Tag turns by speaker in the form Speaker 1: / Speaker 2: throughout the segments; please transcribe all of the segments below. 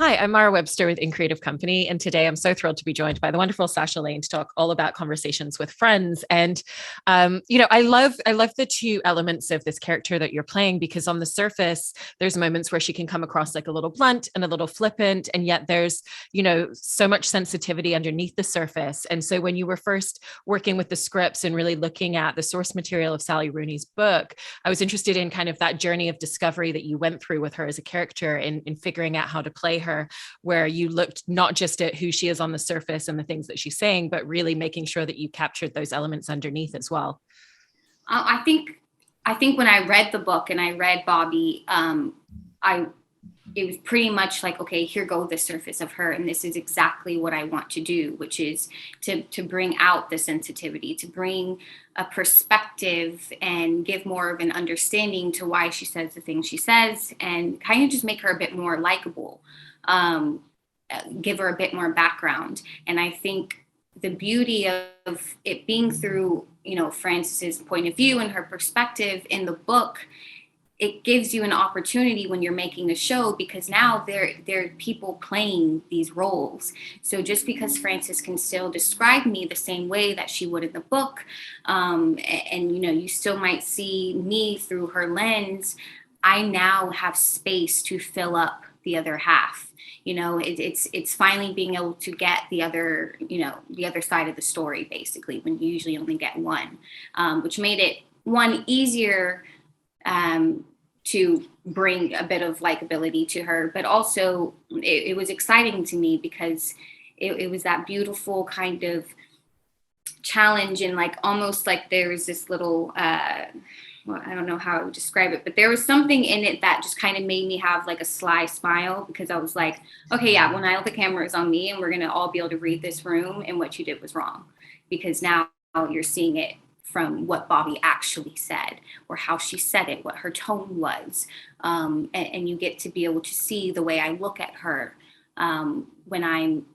Speaker 1: Hi, I'm Mara Webster with In Creative Company, and today I'm so thrilled to be joined by the wonderful Sasha Lane to talk all about conversations with friends. And I love the two elements of this character that you're playing because on the surface, there's moments where she can come across like a little blunt and a little flippant, and yet there's so much sensitivity underneath the surface. And so when you were first working with the scripts and really looking at the source material of Sally Rooney's book, I was interested in kind of that journey of discovery that you went through with her as a character in figuring out how to play her, where you looked not just at who she is on the surface and the things that she's saying, but really making sure that you captured those elements underneath as well.
Speaker 2: I think when I read the book and I read Bobby, it was pretty much like, okay, here goes the surface of her, and this is exactly what I want to do, which is to bring out the sensitivity, to bring a perspective and give more of an understanding to why she says the things she says, and kind of just make her a bit more likable, give her a bit more background. And I think the beauty of it being through, Frances's point of view and her perspective in the book, it gives you an opportunity when you're making a show, because now there are people playing these roles. So just because Frances can still describe me the same way that she would in the book, and you still might see me through her lens, I now have space to fill up the other half. It's finally being able to get the other side of the story, basically, when you usually only get one, which made it one easier to bring a bit of likability to her, but also it was exciting to me because it was that beautiful kind of challenge, and like almost like there was this little well, I don't know how I would describe it, but there was something in it that just kind of made me have like a sly smile, because I was like, okay, yeah, when the camera is on me and we're going to all be able to read this room, and what you did was wrong, because now you're seeing it from what Bobby actually said, or how she said it, what her tone was. And you get to be able to see the way I look at her when I'm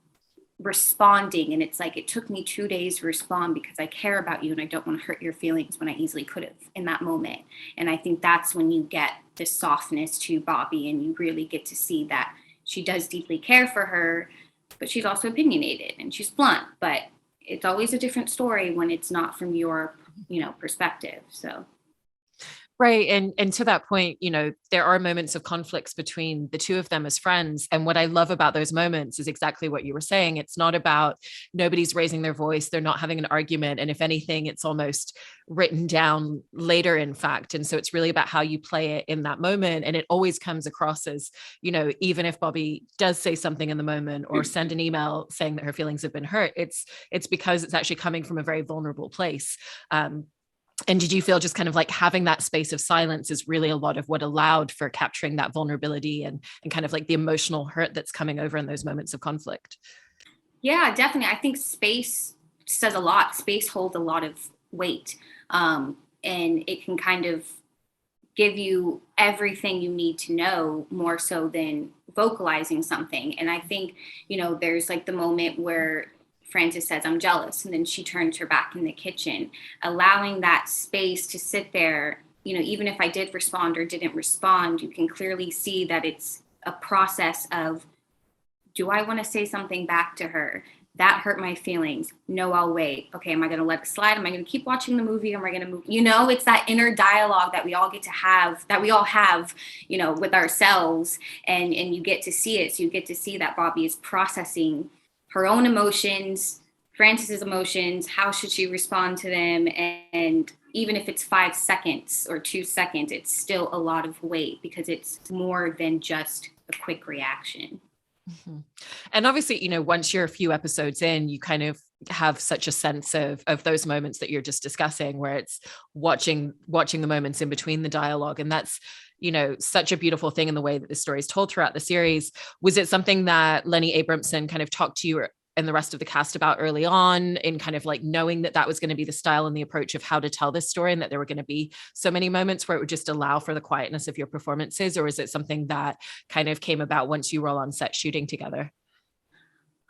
Speaker 2: responding. And it's like, it took me 2 days to respond because I care about you and I don't want to hurt your feelings, when I easily could have in that moment. And I think that's when you get the softness to Bobby, and you really get to see that she does deeply care for her, but she's also opinionated and she's blunt. But it's always a different story when it's not from your perspective. So
Speaker 1: Right. And to that point, there are moments of conflicts between the two of them as friends. And what I love about those moments is exactly what you were saying. It's not about nobody's raising their voice. They're not having an argument. And if anything, it's almost written down later, in fact. And so it's really about how you play it in that moment. And it always comes across as, even if Bobby does say something in the moment or send an email saying that her feelings have been hurt, it's because it's actually coming from a very vulnerable place. And did you feel just kind of like having that space of silence is really a lot of what allowed for capturing that vulnerability and kind of like the emotional hurt that's coming over in those moments of conflict?
Speaker 2: yeah, definitely. I think space says a lot. Space holds a lot of weight, and it can kind of give you everything you need to know, more so than vocalizing something. And I think, there's like the moment where Frances says, I'm jealous, and then she turns her back in the kitchen, allowing that space to sit there. Even if I did respond or didn't respond, you can clearly see that it's a process of, do I want to say something back to her? That hurt my feelings. No, I'll wait. Okay, am I going to let it slide? Am I going to keep watching the movie? Am I going to move? It's that inner dialogue that we all get to have, that we all have, with ourselves, and you get to see it. So you get to see that Bobby is processing her own emotions, Frances's emotions. How should she respond to them? And even if it's 5 seconds or 2 seconds, it's still a lot of weight, because it's more than just a quick reaction.
Speaker 1: Mm-hmm. And obviously, once you're a few episodes in, you kind of have such a sense of those moments that you're just discussing, where it's watching the moments in between the dialogue. And that's, such a beautiful thing in the way that the story is told throughout the series. Was it something that Lenny Abramson kind of talked to you and the rest of the cast about early on, in kind of like knowing that was going to be the style and the approach of how to tell this story, and that there were going to be so many moments where it would just allow for the quietness of your performances? Or is it something that kind of came about once you were all on set shooting together?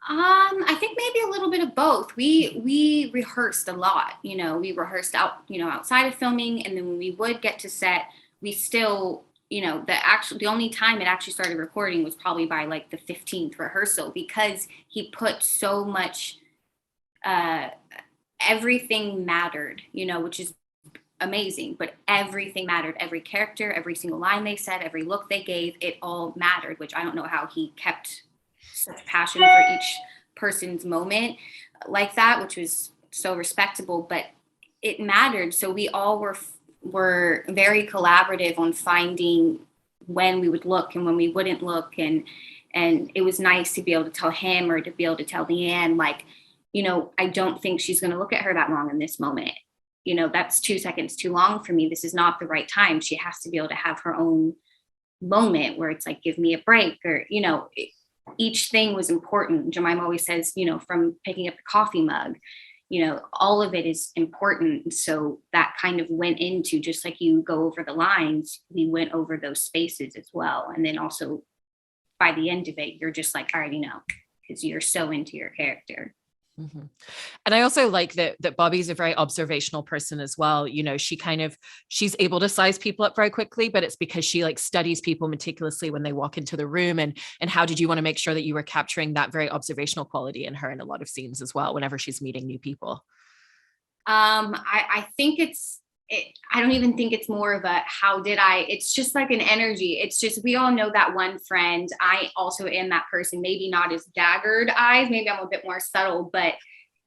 Speaker 2: I think maybe a little bit of both. We rehearsed a lot. We rehearsed outside of filming, and then when we would get to set, we still the only time it actually started recording was probably by like the 15th rehearsal, because he put so much, everything mattered, which is amazing, but everything mattered. Every character, every single line they said, every look they gave, it all mattered, which I don't know how he kept such passion for each person's moment like that, which was so respectable, but it mattered. So we all were very collaborative on finding when we would look and when we wouldn't look. And it was nice to be able to tell him, or to be able to tell Leanne, like, I don't think she's going to look at her that long in this moment. That's 2 seconds too long for me. This is not the right time. She has to be able to have her own moment where it's like, give me a break, or, each thing was important. Jemima always says, from picking up the coffee mug, all of it is important. So that kind of went into, just like you go over the lines, we went over those spaces as well. And then also by the end of it, you're just like, I already know, because you're so into your character.
Speaker 1: Mm-hmm. And I also like that Bobby's a very observational person as well. She's able to size people up very quickly, but it's because she like studies people meticulously when they walk into the room. And how did you want to make sure that you were capturing that very observational quality in her in a lot of scenes as well, whenever she's meeting new people?
Speaker 2: I think I don't even think it's more of a it's just like an energy. It's just, we all know that one friend. I also am that person, maybe not as daggered eyes, maybe I'm a bit more subtle, but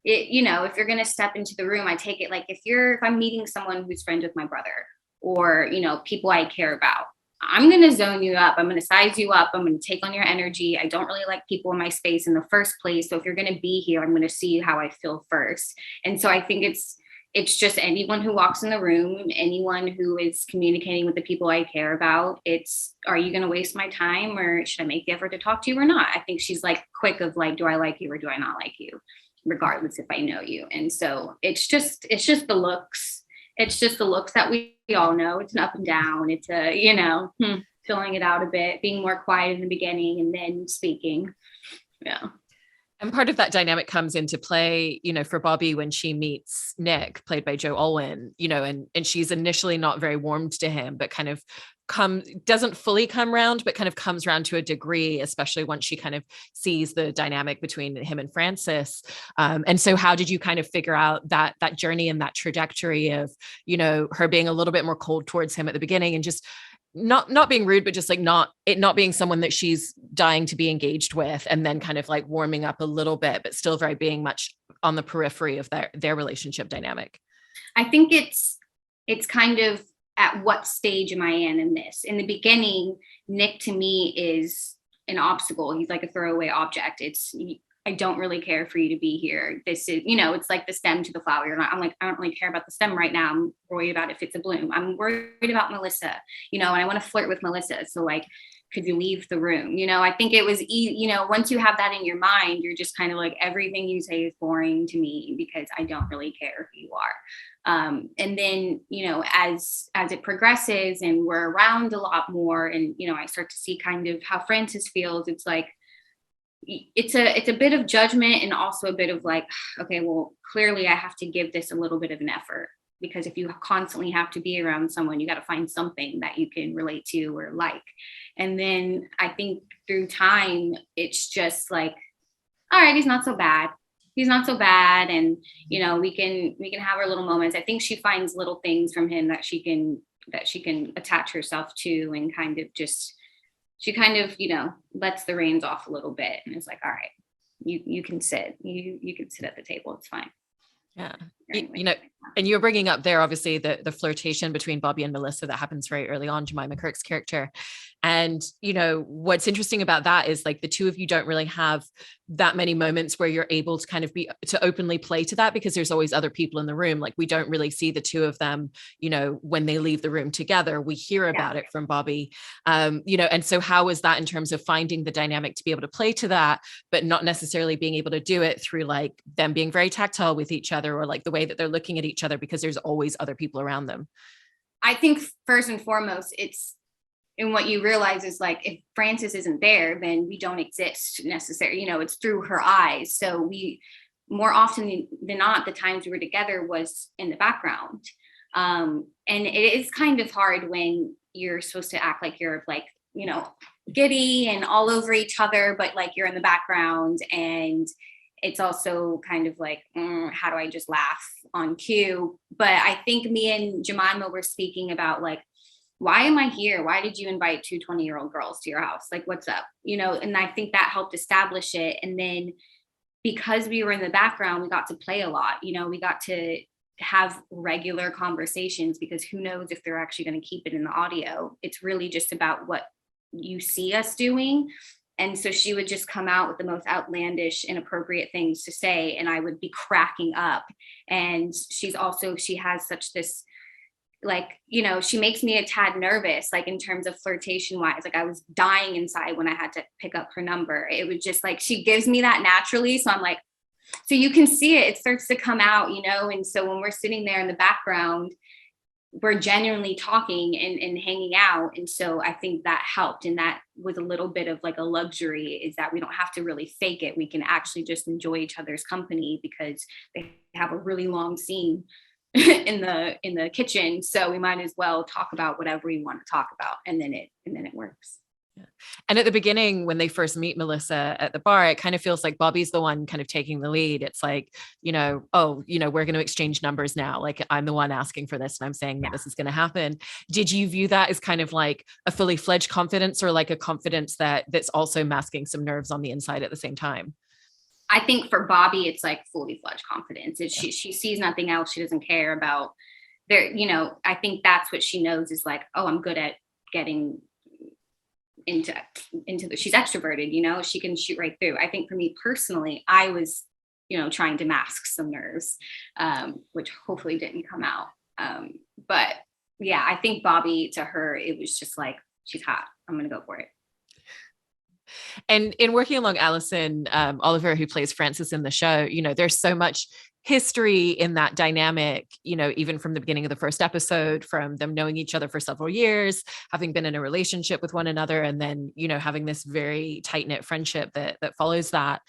Speaker 2: if you're going to step into the room, I take it like, if I'm meeting someone who's friends with my brother, or, people I care about, I'm going to zone you up. I'm going to size you up. I'm going to take on your energy. I don't really like people in my space in the first place. So if you're going to be here, I'm going to see how I feel first. And so I think it's just anyone who walks in the room, anyone who is communicating with the people I care about, are you going to waste my time, or should I make the effort to talk to you or not? I think she's like quick of like, do I like you or do I not like you, regardless if I know you. And so it's just the looks. It's just the looks that we all know. It's an up and down. It's filling it out a bit, being more quiet in the beginning and then speaking. Yeah.
Speaker 1: And part of that dynamic comes into play, for Bobby when she meets Nick, played by Joe Alwyn, and she's initially not very warmed to him, but kind of doesn't fully come around, but kind of comes around to a degree, especially once she kind of sees the dynamic between him and Francis. And so how did you kind of figure out that journey and that trajectory of, her being a little bit more cold towards him at the beginning, and just not being rude, but just like not being someone that she's dying to be engaged with, and then kind of like warming up a little bit, but still very being much on the periphery of their relationship dynamic?
Speaker 2: I think it's kind of, at what stage am I in this? In the beginning, Nick to me is an obstacle. He's like a throwaway object. I don't really care for you to be here. This is, it's like the stem to the flower. I'm like, I don't really care about the stem right now. I'm worried about if it's a bloom. I'm worried about Melissa, and I want to flirt with Melissa. So like, could you leave the room? I think it was, once you have that in your mind, you're just kind of like, everything you say is boring to me because I don't really care who you are. And then, as it progresses and we're around a lot more, and, I start to see kind of how Francis feels, it's like, it's a bit of judgment, and also a bit of like, okay, well, clearly I have to give this a little bit of an effort, because if you constantly have to be around someone, you got to find something that you can relate to or like. And then I think through time, it's just like, all right, he's not so bad. And, we can have our little moments. I think she finds little things from him that she can attach herself to, and kind of just, she kind of, lets the reins off a little bit, and it's like, all right, you can sit, you can sit at the table. It's fine.
Speaker 1: Yeah. And you're bringing up there, obviously, the flirtation between Bobby and Melissa that happens very early on, Jemima Kirk's character. And, what's interesting about that is like the two of you don't really have that many moments where you're able to kind of to openly play to that, because there's always other people in the room. Like, we don't really see the two of them, when they leave the room together. We hear about it from Bobby, and so how is that in terms of finding the dynamic to be able to play to that, but not necessarily being able to do it through like them being very tactile with each other, or like the way that they're looking at each other, because there's always other people around them?
Speaker 2: I think first and foremost, and what you realize is like, if Francis isn't there, then we don't exist necessarily. It's through her eyes. So we, more often than not, the times we were together was in the background. And it is kind of hard when you're supposed to act like you're like, you know, giddy and all over each other, but like you're in the background. And it's also kind of like, how do I just laugh on cue? But I think me and Jemima were speaking about like, why am I here? Why did you invite two 20-year-old girls to your house? Like, what's up? You know, and I think that helped establish it. And then because we were in the background, we got to play a lot. You know, we got to have regular conversations, because who knows if they're actually going to keep it in the audio. It's really just about what you see us doing. And so she would just come out with the most outlandish, inappropriate things to say, and I would be cracking up. And she has such this, like, you know, she makes me a tad nervous, like in terms of flirtation wise. Like I was dying inside when I had to pick up her number. It was just like, she gives me that naturally. So I'm like, so you can see it starts to come out, you know? And so when we're sitting there in the background, we're genuinely talking and hanging out. And so I think that helped. And that was a little bit of like a luxury, is that we don't have to really fake it. We can actually just enjoy each other's company, because they have a really long scene in the kitchen. So we might as well talk about whatever we want to talk about. And then it works.
Speaker 1: Yeah. And at the beginning, when they first meet Melissa at the bar, it kind of feels like Bobby's the one kind of taking the lead. It's like, you know, oh, you know, we're going to exchange numbers now. Like I'm the one asking for this and I'm saying that this is going to happen. Did you view that as kind of like a fully fledged confidence, or like a confidence that's also masking some nerves on the inside at the same time?
Speaker 2: I think for Bobby, it's like fully fledged confidence. She sees nothing else. She doesn't care about there. You know, I think that's what she knows is like, oh, I'm good at getting into she's extroverted, you know, she can shoot right through. I think for me personally, I was, you know, trying to mask some nerves, which hopefully didn't come out. But yeah, I think Bobby, to her, it was just like, she's hot, I'm going to go for it.
Speaker 1: And in working along Allison Oliver, who plays Frances in the show, you know, there's so much history in that dynamic, you know, even from the beginning of the first episode, from them knowing each other for several years, having been in a relationship with one another, and then, you know, having this very tight-knit friendship that follows that.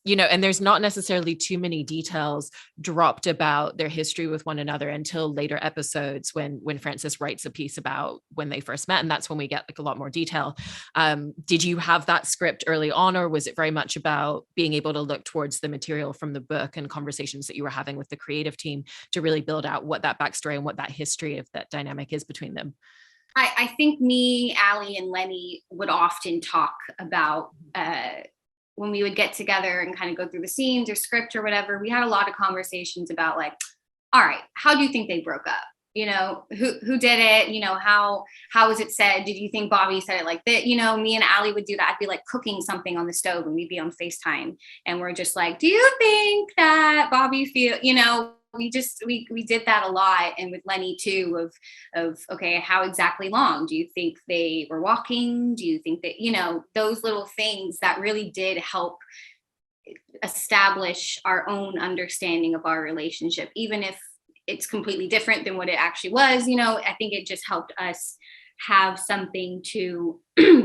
Speaker 1: You know, and there's not necessarily too many details dropped about their history with one another until later episodes when Frances writes a piece about when they first met. And that's when we get like a lot more detail. Did you have that script early on, or was it very much about being able to look towards the material from the book and conversations that you were having with the creative team to really build out what that backstory and what that history of that dynamic is between them?
Speaker 2: I think me, Allie, and Lenny would often talk about when we would get together and kind of go through the scenes or script or whatever. We had a lot of conversations about like, all right, how do you think they broke up? You know, who did it? You know, how was it said? Did you think Bobby said it like that? You know, me and Allie would do that. I'd be like cooking something on the stove and we'd be on FaceTime and we're just like, do you think that Bobby feel, you know, we did that a lot. And with Lenny too, of okay, how exactly long do you think they were walking? Do you think that, you know, those little things that really did help establish our own understanding of our relationship, even if it's completely different than what it actually was. You know, I think it just helped us have something to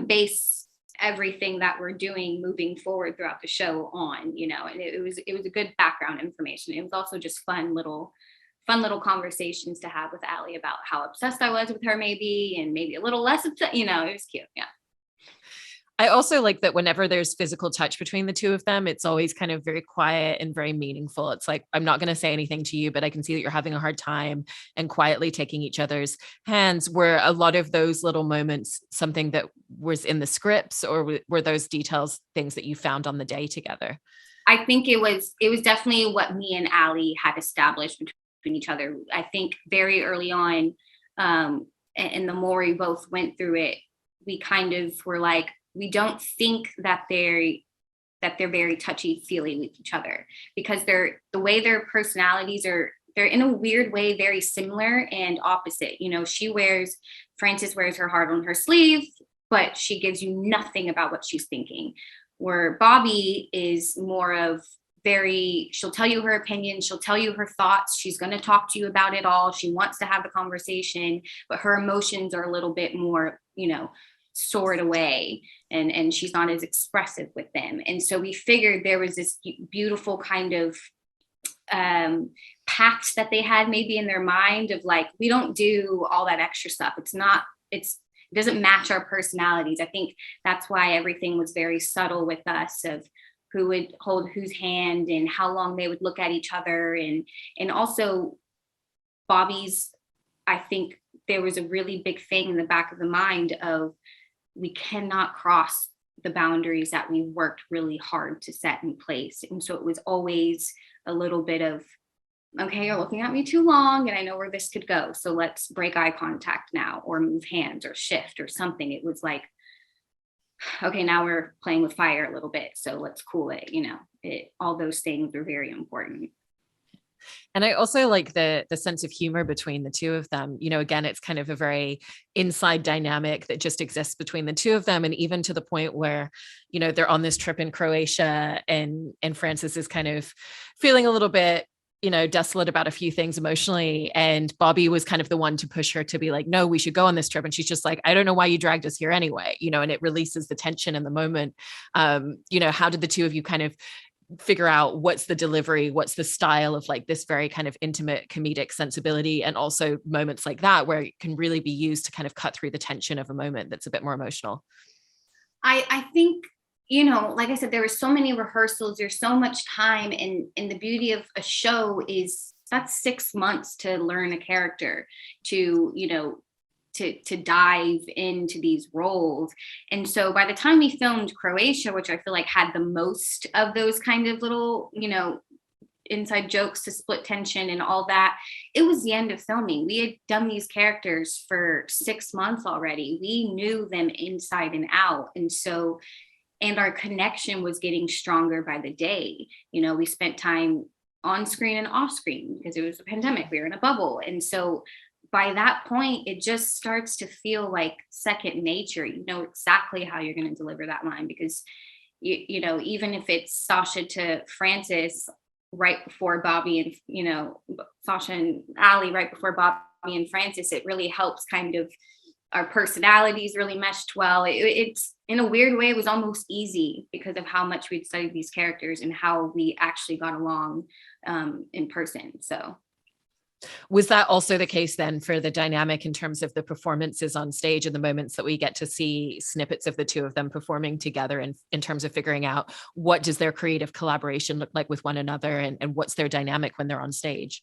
Speaker 2: base everything that we're doing moving forward throughout the show on, you know. And it was a good background information. It was also just fun little conversations to have with Allie about how obsessed I was with her, maybe, and maybe a little less obsessed, you know. It was cute. Yeah.
Speaker 1: I also like that whenever there's physical touch between the two of them, it's always kind of very quiet and very meaningful. It's like, I'm not going to say anything to you, but I can see that you're having a hard time, and quietly taking each other's hands. Were a lot of those little moments something that was in the scripts, or were those details things that you found on the day together?
Speaker 2: I think it was definitely what me and Allie had established between each other. I think very early on, and the more we both went through it, we kind of were like, we don't think that they're very touchy-feely with each other, because the way their personalities are, they're in a weird way very similar and opposite. You know, Frances wears her heart on her sleeve, but she gives you nothing about what she's thinking. Where Bobby is more of she'll tell you her opinion, she'll tell you her thoughts, she's going to talk to you about it all, she wants to have a conversation, but her emotions are a little bit more, you know, stored away, and she's not as expressive with them. And so we figured there was this beautiful kind of pact that they had maybe in their mind of like, we don't do all that extra stuff. It doesn't match our personalities. I think that's why everything was very subtle with us, of who would hold whose hand and how long they would look at each other. And also Bobby's, I think there was a really big thing in the back of the mind of, we cannot cross the boundaries that we worked really hard to set in place. And so it was always a little bit of, okay, you're looking at me too long and I know where this could go. So let's break eye contact now, or move hands or shift or something. It was like, okay, now we're playing with fire a little bit. So let's cool it, all those things are very important.
Speaker 1: And I also like the sense of humor between the two of them. Again, it's kind of a very inside dynamic that just exists between the two of them. And even to the point where, they're on this trip in Croatia and Frances is kind of feeling a little bit, desolate about a few things emotionally. And Bobby was kind of the one to push her to be like, no, we should go on this trip. And she's just like, I don't know why you dragged us here anyway, and it releases the tension in the moment. How did the two of you kind of figure out what's the delivery, what's the style of like this very kind of intimate comedic sensibility, and also moments like that where it can really be used to kind of cut through the tension of a moment that's a bit more emotional?
Speaker 2: I think, like I said, there were so many rehearsals, there's so much time, and the beauty of a show is that's 6 months to learn a character, to dive into these roles. And so by the time we filmed Croatia, which I feel like had the most of those kind of little, inside jokes to split tension and all that, it was the end of filming. We had done these characters for 6 months already. We knew them inside and out. And our connection was getting stronger by the day. We spent time on screen and off screen because it was a pandemic. We were in a bubble. And so by that point, it just starts to feel like second nature. You know exactly how you're going to deliver that line, because even if it's Sasha to Frances right before Bobby and Sasha and Ali right before Bobby and Frances, it really helps kind of, our personalities really meshed well. It's in a weird way, it was almost easy because of how much we'd studied these characters and how we actually got along in person. So
Speaker 1: was that also the case then for the dynamic in terms of the performances on stage and the moments that we get to see snippets of the two of them performing together, and in terms of figuring out what does their creative collaboration look like with one another, and what's their dynamic when they're on stage?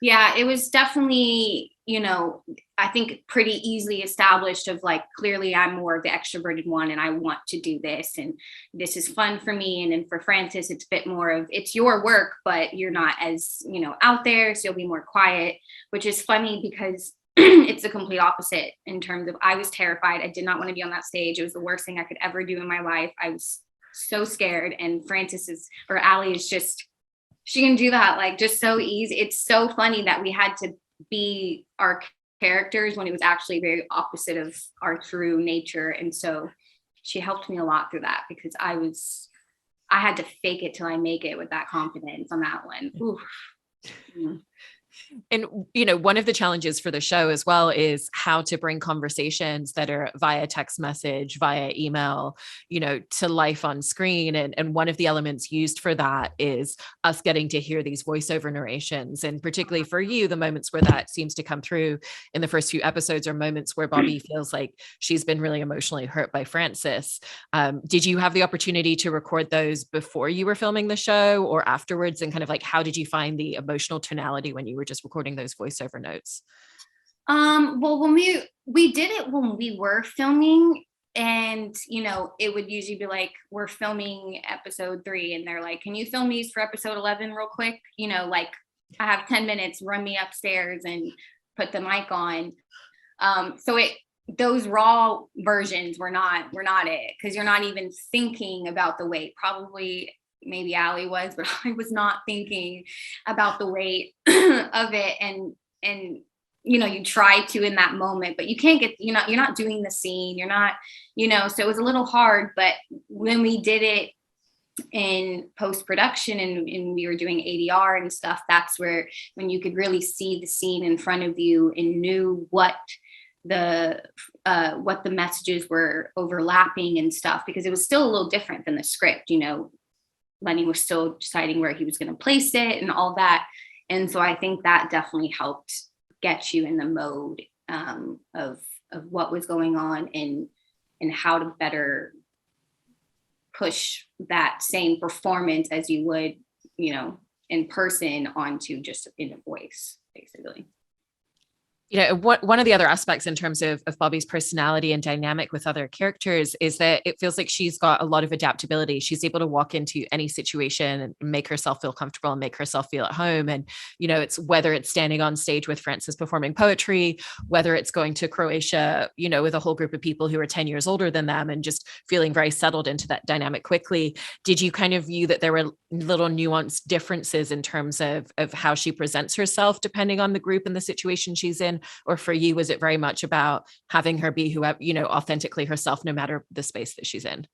Speaker 2: Yeah, it was definitely, I think pretty easily established of like, clearly I'm more of the extroverted one and I want to do this and this is fun for me. And then for Frances, it's a bit more of, it's your work, but you're not as, out there. So you'll be more quiet, which is funny because it's the complete opposite in terms of, I was terrified. I did not want to be on that stage. It was the worst thing I could ever do in my life. I was so scared. And Ali is just, she can do that like just so easy. It's so funny that we had to be our characters when it was actually very opposite of our true nature. And so she helped me a lot through that, because I had to fake it till I make it with that confidence on that one. Oof. Mm.
Speaker 1: And, one of the challenges for the show as well is how to bring conversations that are via text message, via email, to life on screen. And one of the elements used for that is us getting to hear these voiceover narrations. And particularly for you, the moments where that seems to come through in the first few episodes are moments where Bobby feels like she's been really emotionally hurt by Frances. Did you have the opportunity to record those before you were filming the show or afterwards? And kind of like, how did you find the emotional tonality when you were just recording those voiceover notes?
Speaker 2: Well, when we did it when we were filming, and it would usually be like, we're filming episode 3 and they're like, can you film these for episode 11 real quick? Like, I have 10 minutes, run me upstairs and put the mic on. So those raw versions were not it, because you're not even thinking about the weight. Probably maybe Ali was, but I was not thinking about the weight of it. And you try to in that moment, but you can't get, you're not doing the scene, you're not, so it was a little hard. But when we did it in post-production and we were doing ADR and stuff, that's when you could really see the scene in front of you and knew what the messages were overlapping and stuff, because it was still a little different than the script. Lenny was still deciding where he was going to place it and all that. And so I think that definitely helped get you in the mode of what was going on, and how to better push that same performance as you would, in person onto just in a voice, basically.
Speaker 1: One of the other aspects in terms of Bobby's personality and dynamic with other characters is that it feels like she's got a lot of adaptability. She's able to walk into any situation and make herself feel comfortable and make herself feel at home. And, it's whether it's standing on stage with Frances performing poetry, whether it's going to Croatia, with a whole group of people who are 10 years older than them and just feeling very settled into that dynamic quickly. Did you kind of view that there were little nuanced differences in terms of how she presents herself depending on the group and the situation she's in? Or for you, was it very much about having her be whoever, authentically herself, no matter the space that she's in?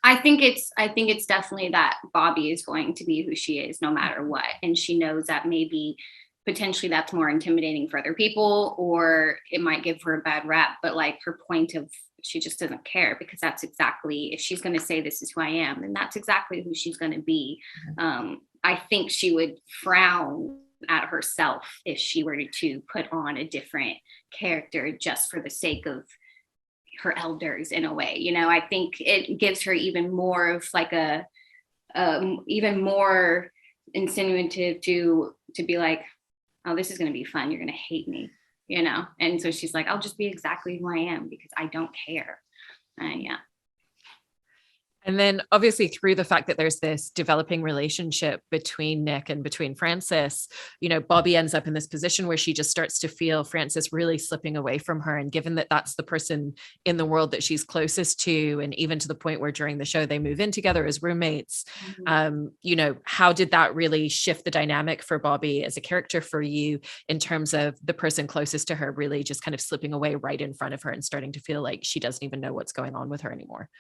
Speaker 2: I think it's definitely that Bobby is going to be who she is no matter what. And she knows that maybe potentially that's more intimidating for other people, or it might give her a bad rap, but like her point of, she just doesn't care, because that's exactly, if she's going to say this is who I am, then that's exactly who she's going to be. I think she would frown at herself if she were to put on a different character just for the sake of her elders in a way. I think it gives her even more of like even more insinuative to be like, oh, this is going to be fun, you're going to hate me, and so she's like, I'll just be exactly who I am because I don't care. Yeah.
Speaker 1: And then obviously through the fact that there's this developing relationship between Nick and between Frances, Bobby ends up in this position where she just starts to feel Frances really slipping away from her. And given that that's the person in the world that she's closest to, and even to the point where during the show they move in together as roommates, how did that really shift the dynamic for Bobby as a character for you in terms of the person closest to her really just kind of slipping away right in front of her and starting to feel like she doesn't even know what's going on with her anymore?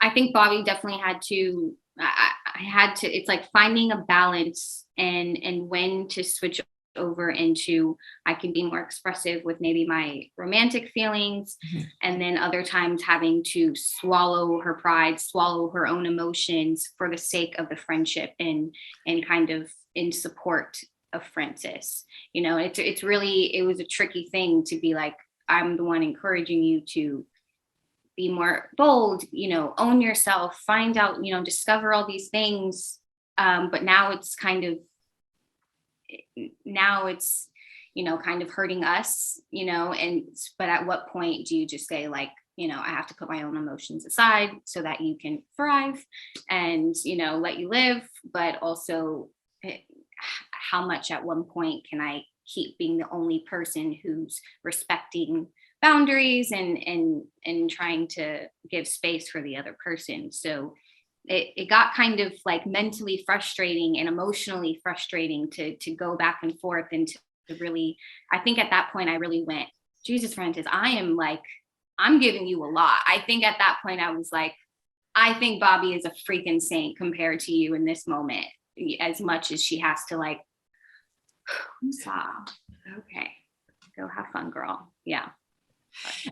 Speaker 2: I think Bobby definitely had to, it's like finding a balance and when to switch over into, I can be more expressive with maybe my romantic feelings. Mm-hmm. And then other times having to swallow her pride, swallow her own emotions for the sake of the friendship and kind of in support of Frances. It's really, it was a tricky thing to be like, I'm the one encouraging you to be more bold, own yourself, find out, discover all these things. But now it's kind of hurting us, but at what point do you just say like, I have to put my own emotions aside so that you can thrive and, let you live, but also how much at one point can I keep being the only person who's respecting boundaries and trying to give space for the other person. So it got kind of like mentally frustrating and emotionally frustrating to go back and forth and to really, I think at that point I really went, Jesus, Frances, I'm giving you a lot. I think at that point I was like, I think Bobby is a freaking saint compared to you in this moment, as much as she has to like, okay, go have fun, girl. Yeah.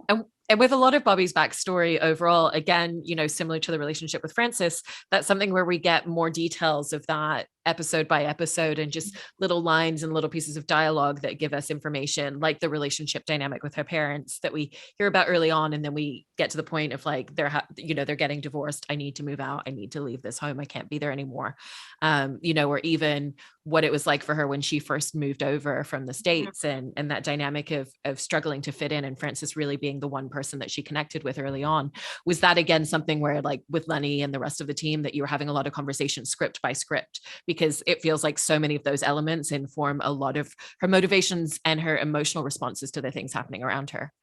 Speaker 1: And with a lot of Bobby's backstory overall, again, similar to the relationship with Frances, that's something where we get more details of that episode by episode and just little lines and little pieces of dialogue that give us information, like the relationship dynamic with her parents that we hear about early on. And then we get to the point of like, they're getting divorced. I need to move out. I need to leave this home. I can't be there anymore. Or even what it was like for her when she first moved over from the States and that dynamic of struggling to fit in, and Frances really being the one person that she connected with early on. Was that again something where like with Lenny and the rest of the team that you were having a lot of conversations script by script, because it feels like so many of those elements inform a lot of her motivations and her emotional responses to the things happening around her?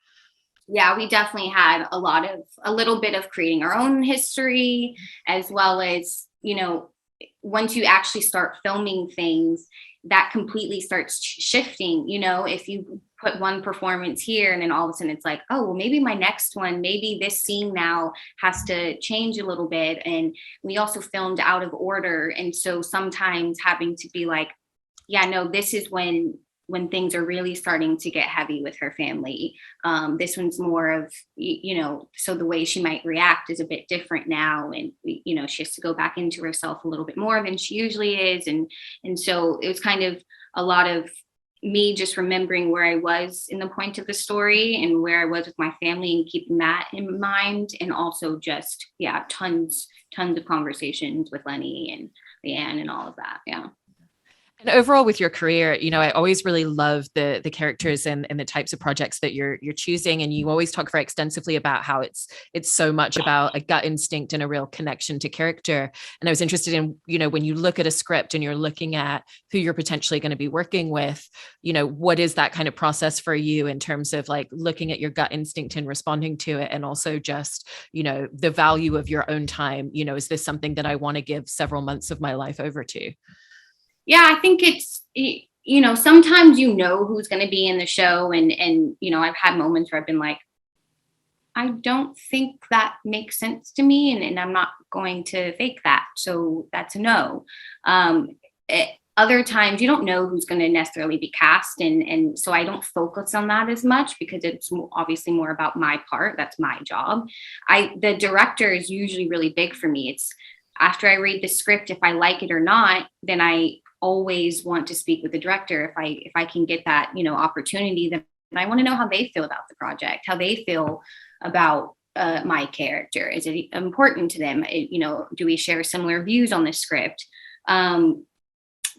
Speaker 2: Yeah, we definitely had a little bit of creating our own history, as well as, once you actually start filming things, that completely starts shifting. If you put one performance here and then all of a sudden it's like, oh, well, maybe my next one, maybe this scene now has to change a little bit. And we also filmed out of order. And so sometimes having to be like, yeah, no, this is when when things are really starting to get heavy with her family. This one's more of, so the way she might react is a bit different now. And, she has to go back into herself a little bit more than she usually is. And so it was kind of a lot of me just remembering where I was in the point of the story and where I was with my family and keeping that in mind. And also just, tons of conversations with Lenny and Leanne and all of that. Yeah.
Speaker 1: And overall with your career, I always really love the characters and the types of projects that you're choosing. And you always talk very extensively about how it's so much about a gut instinct and a real connection to character. And I was interested in, when you look at a script and you're looking at who you're potentially going to be working with, what is that kind of process for you in terms of like looking at your gut instinct and responding to it? And also just, the value of your own time, is this something that I want to give several months of my life over to?
Speaker 2: Yeah, I think it's, sometimes who's going to be in the show. And, I've had moments where I've been like, I don't think that makes sense to me. And I'm not going to fake that. So that's a no. Other times you don't know who's going to necessarily be cast. And so I don't focus on that as much because it's obviously more about my part. That's my job. The director is usually really big for me. It's after I read the script, if I like it or not, then I always want to speak with the director. If I can get that, opportunity, then I want to know how they feel about the project, how they feel about my character. Is it important to them? Do we share similar views on the script?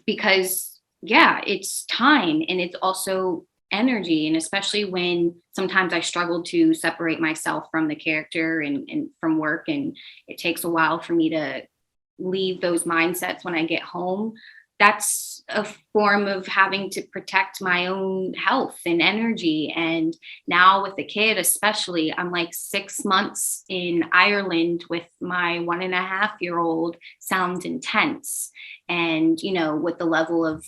Speaker 2: Because it's time and it's also energy. And especially when sometimes I struggle to separate myself from the character and from work. And it takes a while for me to leave those mindsets when I get home. That's a form of having to protect my own health and energy. And now with the kid, especially, I'm like 6 months in Ireland with my 1.5-year-old. Sounds intense. And, with the level of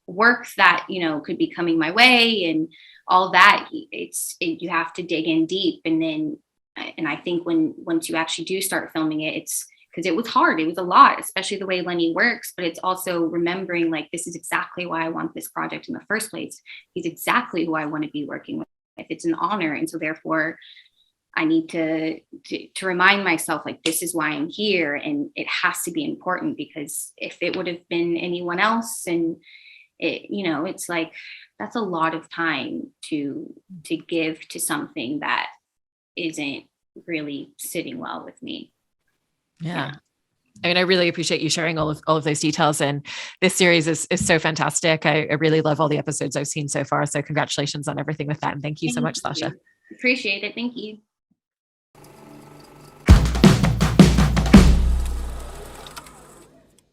Speaker 2: work that, could be coming my way and all that, you have to dig in deep. And I think once you actually do start filming it, it's, because it was hard. It was a lot, especially the way Lenny works, but it's also remembering like, this is exactly why I want this project in the first place. He's exactly who I want to be working with. It's an honor. And so therefore I need to remind myself, like, this is why I'm here. And it has to be important, because if it would have been anyone else and it's like, that's a lot of time to give to something that isn't really sitting well with me.
Speaker 1: Yeah. I mean, I really appreciate you sharing all of those details. And this series is so fantastic. I really love all the episodes I've seen so far. So congratulations on everything with that. And thank you so much, Sasha.
Speaker 2: Appreciate it. Thank you.